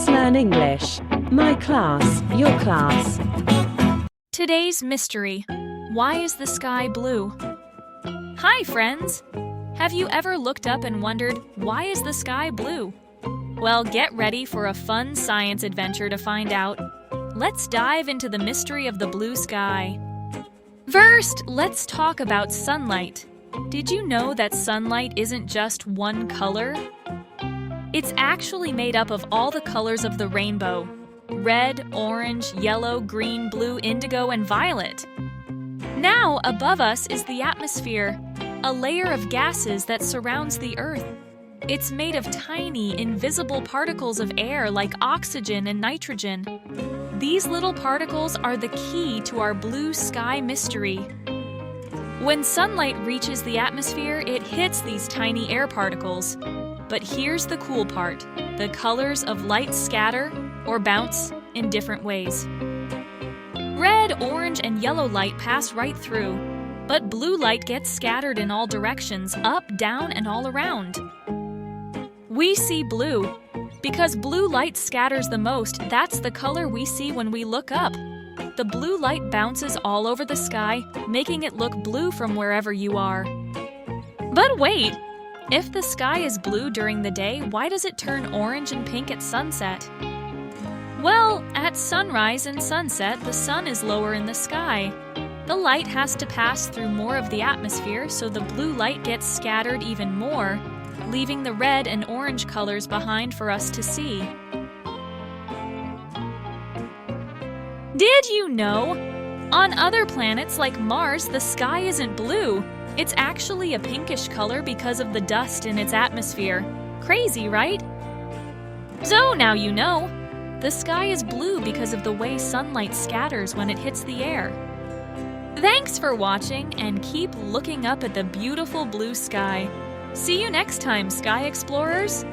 Let's learn English. My class, your class. Today's mystery. Why is the sky blue? Hi, friends! Have you ever looked up and wondered, why is the sky blue? Well, get ready for a fun science adventure to find out. Let's dive into the mystery of the blue sky. First, let's talk about sunlight. Did you know that sunlight isn't just one color? It's actually made up of all the colors of the rainbow: red, orange, yellow, green, blue, indigo, and violet. Now, above us is the atmosphere, a layer of gases that surrounds the Earth. It's made of tiny, invisible particles of air like oxygen and nitrogen. These little particles are the key to our blue sky mystery. When sunlight reaches the atmosphere, it hits these tiny air particles. But here's the cool part: the colors of light scatter or bounce in different ways. Red, orange, and yellow light pass right through, but blue light gets scattered in all directions, up, down, and all around. We see blue because blue light scatters the most. That's the color we see when we look up. The blue light bounces all over the sky, making it look blue from wherever you are. But wait! If the sky is blue during the day, why does it turn orange and pink at sunset? Well, at sunrise and sunset, the sun is lower in the sky. The light has to pass through more of the atmosphere, so the blue light gets scattered even more, leaving the red and orange colors behind for us to see. Did you know? On other planets like Mars, the sky isn't blue. It's actually a pinkish color because of the dust in its atmosphere. Crazy, right? So now you know. The sky is blue because of the way sunlight scatters when it hits the air. Thanks for watching, and keep looking up at the beautiful blue sky. See you next time, Sky Explorers!